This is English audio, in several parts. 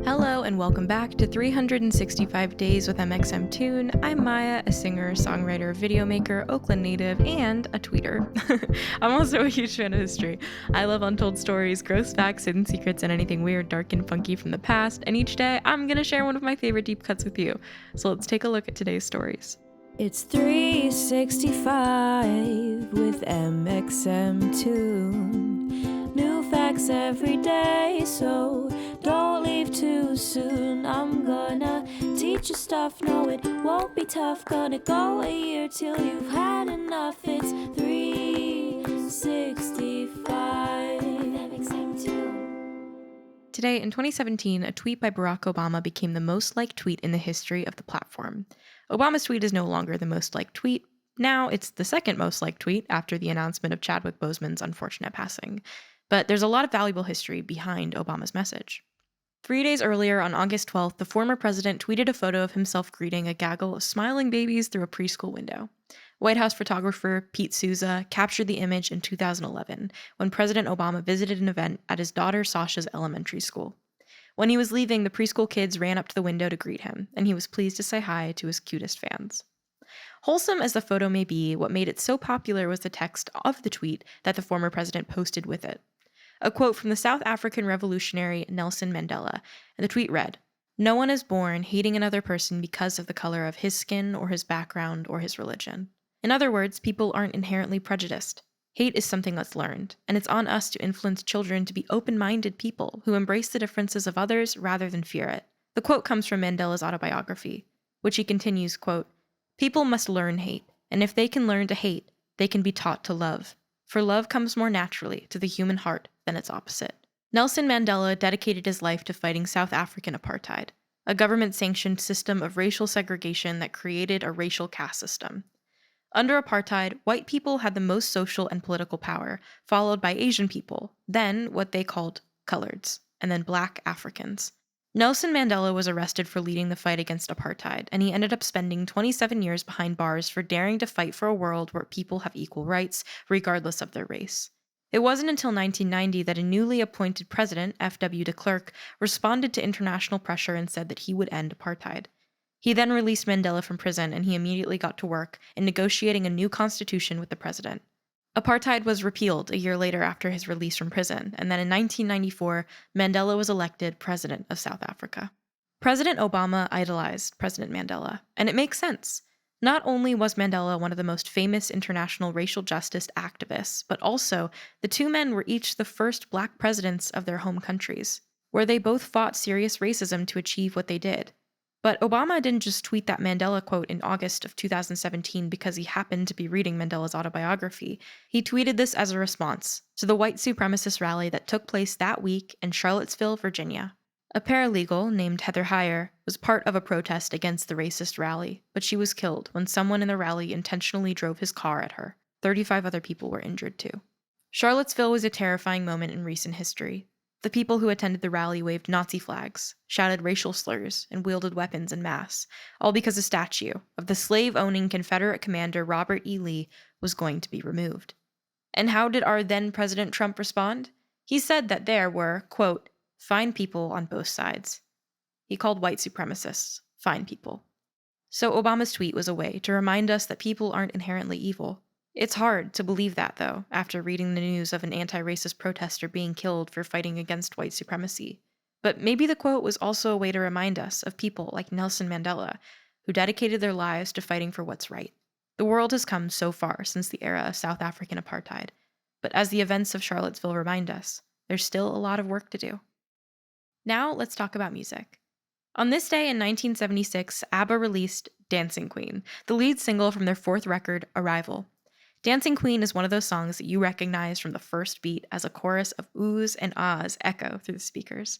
Hello and welcome back to 365 Days with mxmtoon. I'm Maia, a singer, songwriter, video maker, Oakland native, and a tweeter. I'm also a huge fan of history. I love untold stories, gross facts, hidden secrets, and anything weird, dark, and funky from the past, and each day I'm gonna share one of my favorite deep cuts with you. So let's take a look at today's stories. It's 365 with mxmtoon. New facts every day, so don't leave too soon. I'm gonna teach you stuff, no it won't be tough. Gonna go a year till you've had enough. It's 365 mxmtoon. Today, in 2017, a tweet by Barack Obama became the most liked tweet in the history of the platform. Obama's tweet is no longer the most liked tweet. Now it's the second most liked tweet after the announcement of Chadwick Boseman's unfortunate passing. But there's a lot of valuable history behind Obama's message. 3 days earlier, on August 12th, the former president tweeted a photo of himself greeting a gaggle of smiling babies through a preschool window. White House photographer Pete Souza captured the image in 2011 when President Obama visited an event at his daughter Sasha's elementary school. When he was leaving, the preschool kids ran up to the window to greet him, and he was pleased to say hi to his cutest fans. Wholesome as the photo may be, what made it so popular was the text of the tweet that the former president posted with it. A quote from the South African revolutionary Nelson Mandela, and the tweet read, "No one is born hating another person because of the color of his skin or his background or his religion." In other words, people aren't inherently prejudiced. Hate is something that's learned, and it's on us to influence children to be open-minded people who embrace the differences of others rather than fear it. The quote comes from Mandela's autobiography, which he continues, quote, "People must learn hate, and if they can learn to hate, they can be taught to love. For love comes more naturally to the human heart than its opposite." Nelson Mandela dedicated his life to fighting South African apartheid, a government-sanctioned system of racial segregation that created a racial caste system. Under apartheid, white people had the most social and political power, followed by Asian people, then what they called coloreds, and then Black Africans. Nelson Mandela was arrested for leading the fight against apartheid, and he ended up spending 27 years behind bars for daring to fight for a world where people have equal rights, regardless of their race. It wasn't until 1990 that a newly appointed president, F.W. de Klerk, responded to international pressure and said that he would end apartheid. He then released Mandela from prison, and he immediately got to work in negotiating a new constitution with the president. Apartheid was repealed a year later after his release from prison, and then in 1994, Mandela was elected president of South Africa. President Obama idolized President Mandela, and it makes sense. Not only was Mandela one of the most famous international racial justice activists, but also the two men were each the first Black presidents of their home countries, where they both fought serious racism to achieve what they did. But Obama didn't just tweet that Mandela quote in August of 2017 because he happened to be reading Mandela's autobiography. He tweeted this as a response to the white supremacist rally that took place that week in Charlottesville, Virginia. A paralegal named Heather Heyer was part of a protest against the racist rally, but she was killed when someone in the rally intentionally drove his car at her. 35 other people were injured too. Charlottesville was a terrifying moment in recent history. The people who attended the rally waved Nazi flags, shouted racial slurs, and wielded weapons en masse, all because a statue of the slave-owning Confederate commander Robert E. Lee was going to be removed. And how did our then-President Trump respond? He said that there were, quote, "fine people on both sides." He called white supremacists fine people. So Obama's tweet was a way to remind us that people aren't inherently evil. It's hard to believe that, though, after reading the news of an anti-racist protester being killed for fighting against white supremacy. But maybe the quote was also a way to remind us of people like Nelson Mandela, who dedicated their lives to fighting for what's right. The world has come so far since the era of South African apartheid, but as the events of Charlottesville remind us, there's still a lot of work to do. Now let's talk about music. On this day in 1976, ABBA released Dancing Queen, the lead single from their fourth record, Arrival. Dancing Queen is one of those songs that you recognize from the first beat as a chorus of oohs and ahs echo through the speakers.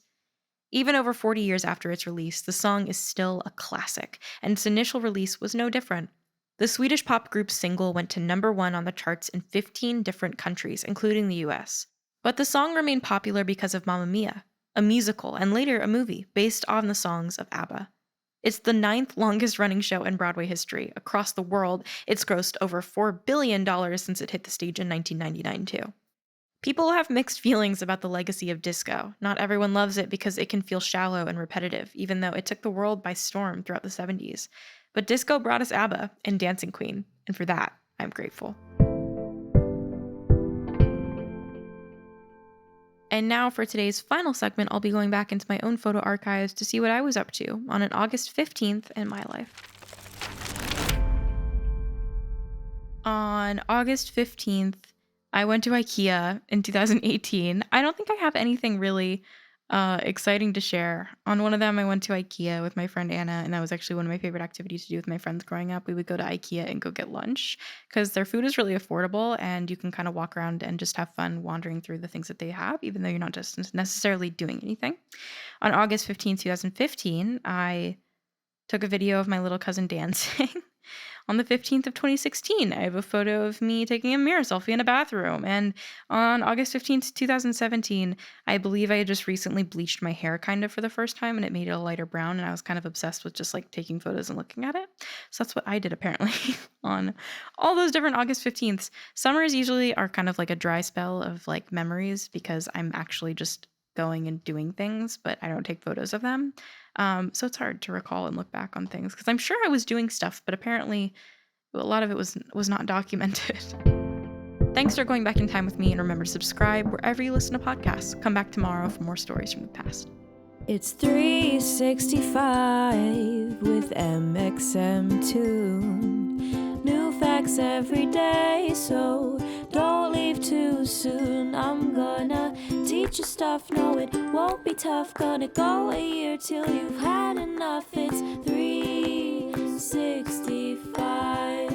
Even over 40 years after its release, the song is still a classic, and its initial release was no different. The Swedish pop group's single went to #1 on the charts in 15 different countries, including the US. But the song remained popular because of Mamma Mia, a musical and later a movie based on the songs of ABBA. It's the 9th longest running show in Broadway history. Across the world, it's grossed over $4 billion since it hit the stage in 1999 too. People have mixed feelings about the legacy of disco. Not everyone loves it because it can feel shallow and repetitive, even though it took the world by storm throughout the 70s. But disco brought us ABBA and Dancing Queen, and for that, I'm grateful. And now for today's final segment, I'll be going back into my own photo archives to see what I was up to on an August 15th in my life. On August 15th, I went to IKEA in 2018. I don't think I have anything really exciting to share. On one of them, I went to IKEA with my friend Anna, and that was actually one of my favorite activities to do with my friends growing up. We would go to IKEA and go get lunch because their food is really affordable, and you can kind of walk around and just have fun wandering through the things that they have, even though you're not just necessarily doing anything. On August 15th, 2015, I took a video of my little cousin dancing. On the 15th of 2016, I have a photo of me taking a mirror selfie in a bathroom. And on August 15th, 2017, I believe I had just recently bleached my hair kind of for the first time, and it made it a lighter brown, and I was kind of obsessed with just like taking photos and looking at it. So that's what I did apparently on all those different August 15ths. Summers usually are kind of like a dry spell of like memories because I'm actually just going and doing things, but I don't take photos of them. So it's hard to recall and look back on things because I'm sure I was doing stuff, but apparently a lot of it was not documented. Thanks for going back in time with me, and remember to subscribe wherever you listen to podcasts. Come back tomorrow for more stories from the past. It's 365 with mxmtoon. New facts every day, so don't leave too soon. I'm gonna teach you stuff, no it won't be tough. Gonna go a year till you've had enough. It's 365.